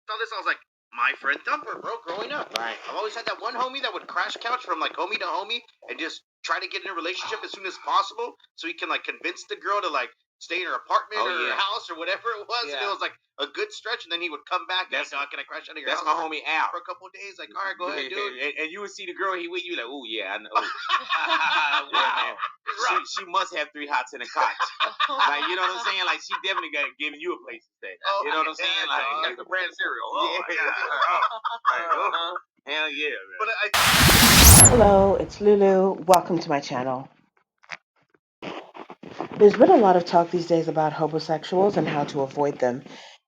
saw this, I was like, my friend Thumper, bro, growing up. Right. I've always had that one homie that would crash couch from like homie to homie and just try to get in a relationship as soon as possible so he can like convince the girl to like stay in her apartment or her house or whatever it was. And it was like a good stretch, and then he would come back and like, can I crash out of your house? That's my homie Al. For a couple of days, like, all right, go ahead, dude. And you would see the girl he with you like, oh yeah, I know. Wow. Man. She must have 3 hots in a cot. Like, you know what I'm saying? Like, she definitely got giving you a place to stay. You know what I'm saying? Like the brand cereal. Hell yeah, man. But Hello, it's Lulu. Welcome to my channel. There's been a lot of talk these days about homosexuals and how to avoid them.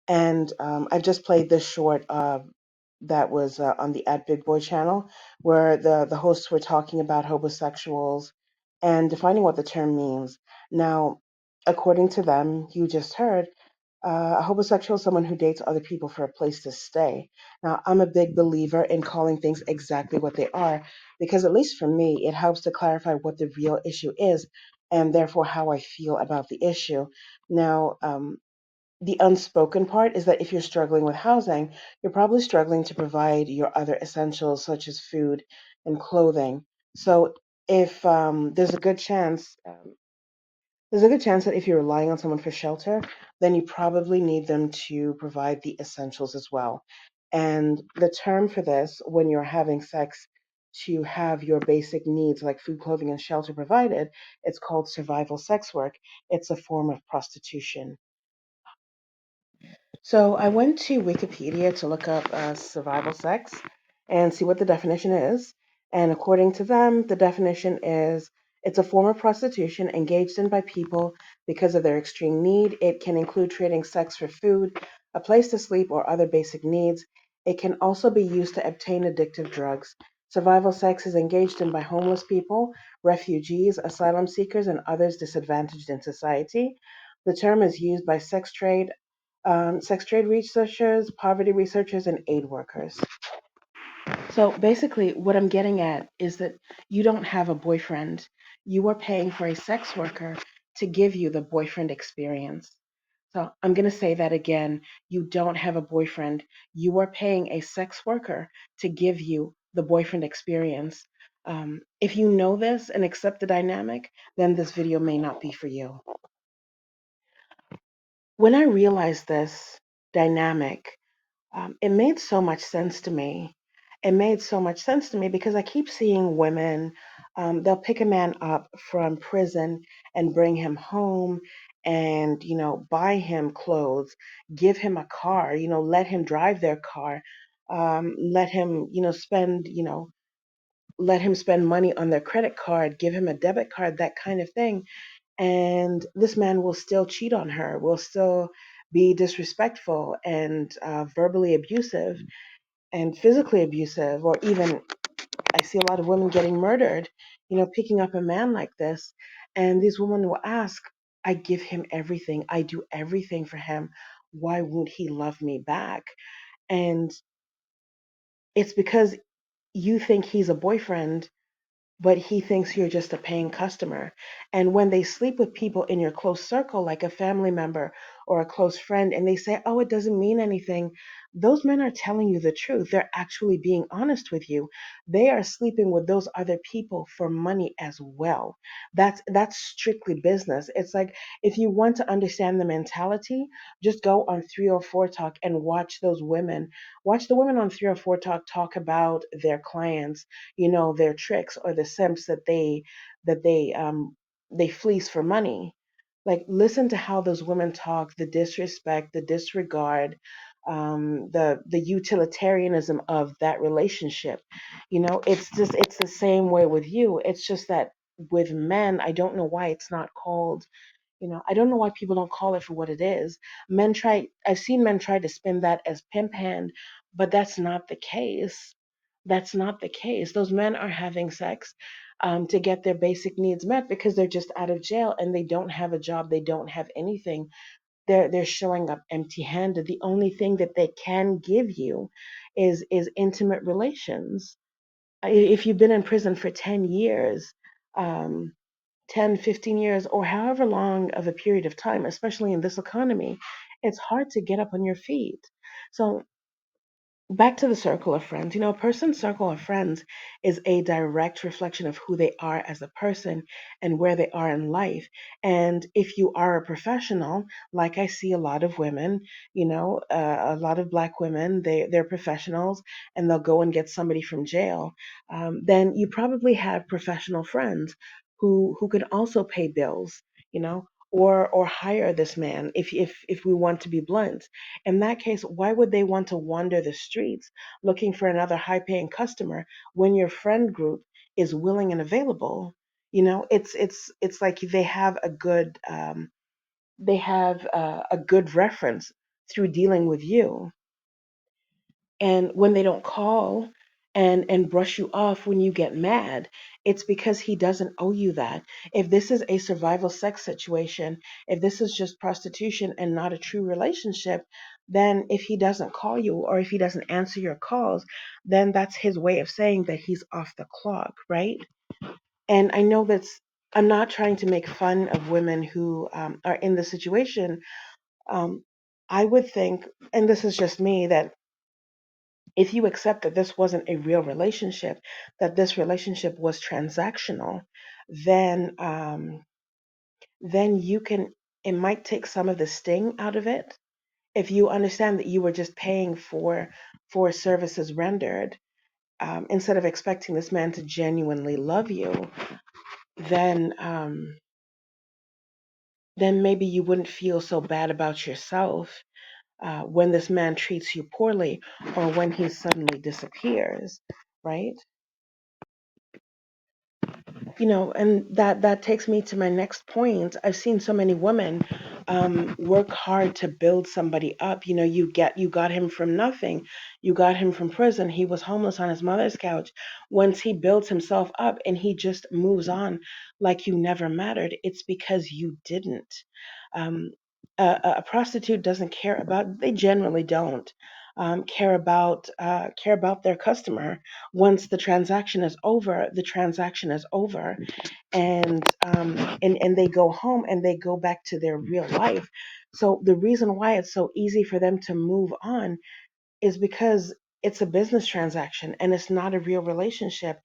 And I just played this short that was on the Big Boy channel, where the hosts were talking about homosexuals and defining what the term means. Now, according to them, you just heard, a homosexual is someone who dates other people for a place to stay. Now, I'm a big believer in calling things exactly what they are because, at least for me, it helps to clarify what the real issue is and therefore how I feel about the issue. Now, the unspoken part is that if you're struggling with housing, you're probably struggling to provide your other essentials such as food and clothing. So, if there's a good chance that if you're relying on someone for shelter, then you probably need them to provide the essentials as well. And the term for this, when you're having sex to have your basic needs like food, clothing, and shelter provided, it's called survival sex work. It's a form of prostitution. So I went to Wikipedia to look up survival sex and see what the definition is. And according to them, the definition is it's a form of prostitution engaged in by people because of their extreme need. It can include trading sex for food, a place to sleep, or other basic needs. It can also be used to obtain addictive drugs. Survival sex is engaged in by homeless people, refugees, asylum seekers, and others disadvantaged in society. The term is used by sex trade researchers, poverty researchers, and aid workers. So basically, what I'm getting at is that you don't have a boyfriend. You are paying for a sex worker to give you the boyfriend experience. So I'm going to say that again. You don't have a boyfriend. You are paying a sex worker to give you the boyfriend experience. If you know this and accept the dynamic, then this video may not be for you. When I realized this dynamic, it made so much sense to me. It made so much sense to me because I keep seeing women, they'll pick a man up from prison and bring him home and, buy him clothes, give him a car, let him drive their car, let him, let him spend money on their credit card, give him a debit card, that kind of thing. And this man will still cheat on her, will still be disrespectful and verbally abusive and physically abusive, or even I see a lot of women getting murdered, picking up a man like this. And these women will ask, I give him everything, I do everything for him. Why won't he love me back? And it's because you think he's a boyfriend, but he thinks you're just a paying customer. And when they sleep with people in your close circle, like a family member or a close friend, and they say, oh, it doesn't mean anything, those men are telling you the truth. They're actually being honest with you. They are sleeping with those other people for money as well. That's strictly business. It's like if you want to understand the mentality, just go on 304 Talk and watch those women. Watch the women on 304 talk about their clients, their tricks or the simps that they fleece for money. Like, listen to how those women talk, the disrespect, the disregard, the utilitarianism of that relationship. It's the same way with you. It's just that with men, I don't know why it's not called. I don't know why people don't call it for what it is. I've seen men try to spin that as pimp hand, but that's not the case. That's not the case. Those men are having sex to get their basic needs met because they're just out of jail and they don't have a job. They don't have anything. They're showing up empty-handed. The only thing that they can give you is intimate relations. If you've been in prison for 10 years, um, 10, 15 years, or however long of a period of time, especially in this economy, it's hard to get up on your feet. So back to the circle of friends. A person's circle of friends is a direct reflection of who they are as a person and where they are in life. And if you are a professional, like I see a lot of women, a lot of black women, they're professionals and they'll go and get somebody from jail. Then you probably have professional friends who can also pay bills, or hire this man if we want to be blunt. In that case, why would they want to wander the streets looking for another high paying customer when your friend group is willing and available? It's like they have a good reference through dealing with you. And when they don't call and brush you off when you get mad, it's because he doesn't owe you that. If this is a survival sex situation, if this is just prostitution and not a true relationship, then if he doesn't call you or if he doesn't answer your calls, then that's his way of saying that he's off the clock, right? And I know I'm not trying to make fun of women who are in the situation. Um, I would think, and this is just me, that if you accept that this wasn't a real relationship, that this relationship was transactional, then then you can it might take some of the sting out of it. If you understand that you were just paying for services rendered, instead of expecting this man to genuinely love you, then then maybe you wouldn't feel so bad about yourself when this man treats you poorly or when he suddenly disappears, right? And that takes me to my next point. I've seen so many women work hard to build somebody up. You got him from nothing. You got him from prison. He was homeless on his mother's couch. Once he builds himself up and he just moves on like you never mattered, it's because you didn't. um, a prostitute doesn't care about, they generally don't care about their customer. Once the transaction is over, the transaction is over. And they go home and they go back to their real life. So the reason why it's so easy for them to move on is because it's a business transaction and it's not a real relationship.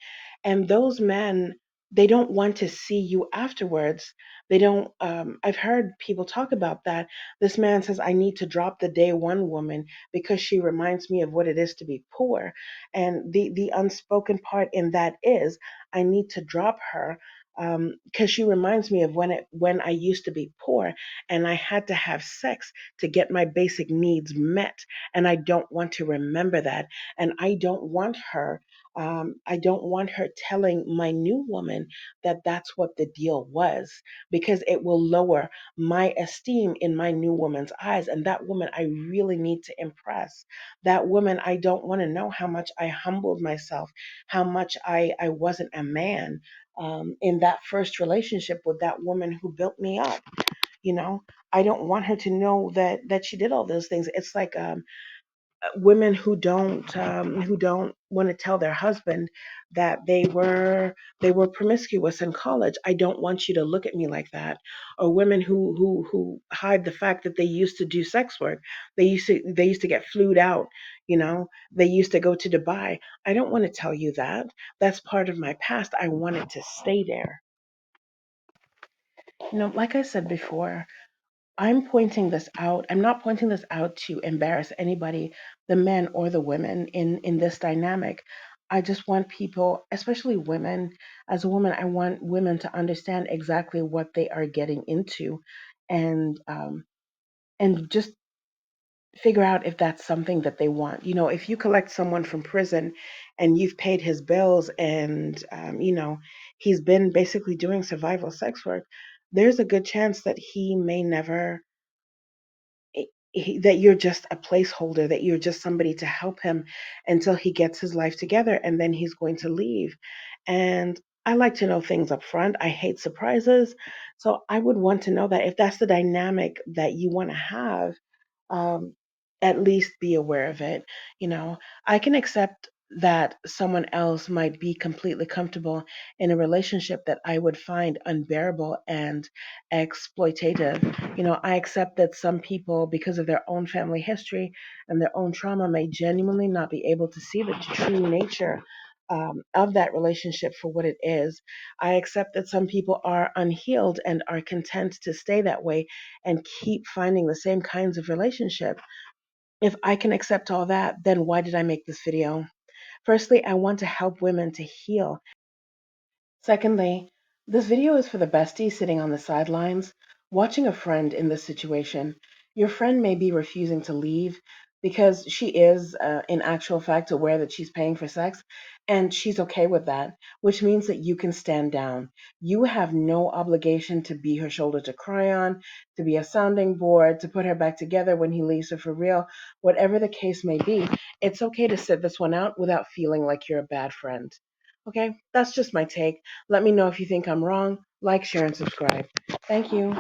And those men, they don't want to see you afterwards. They don't, I've heard people talk about that. This man says, I need to drop the day one woman because she reminds me of what it is to be poor. And the unspoken part in that is, I need to drop her because she reminds me of when I used to be poor and I had to have sex to get my basic needs met, and I don't want to remember that. And I don't want her telling my new woman that that's what the deal was, because it will lower my esteem in my new woman's eyes. And that woman I really need to impress. That woman, I don't want to know how much I humbled myself, how much I wasn't a man in that first relationship with that woman who built me up. You know, I don't want her to know that she did all those things. It's like women who don't want to tell their husband that they were promiscuous in college. I don't want you to look at me like that. Or women who hide the fact that they used to do sex work. They used to get flued out. They used to go to Dubai. I don't want to tell you that. That's part of my past. I want it to stay there. Like I said before, I'm pointing this out. I'm not pointing this out to embarrass anybody, the men or the women in this dynamic. I just want people, especially women, as a woman, I want women to understand exactly what they are getting into, and just figure out if that's something that they want. If you collect someone from prison and you've paid his bills, and he's been basically doing survival sex work, there's a good chance that he may never that you're just a placeholder, that you're just somebody to help him until he gets his life together, and then he's going to leave. And I like to know things up front. I hate surprises. So I would want to know that if that's the dynamic that you want to have, um, at least be aware of it. I can accept that someone else might be completely comfortable in a relationship that I would find unbearable and exploitative. I accept that some people, because of their own family history and their own trauma, may genuinely not be able to see the true nature of that relationship for what it is. I accept that some people are unhealed and are content to stay that way and keep finding the same kinds of relationship. If I can accept all that, then why did I make this video? Firstly, I want to help women to heal. Secondly, this video is for the bestie sitting on the sidelines, watching a friend in this situation. Your friend may be refusing to leave because she is, in actual fact, aware that she's paying for sex, and she's okay with that, which means that you can stand down. You have no obligation to be her shoulder to cry on, to be a sounding board, to put her back together when he leaves her for real. Whatever the case may be, it's okay to sit this one out without feeling like you're a bad friend. Okay, that's just my take. Let me know if you think I'm wrong. Like, share, and subscribe. Thank you.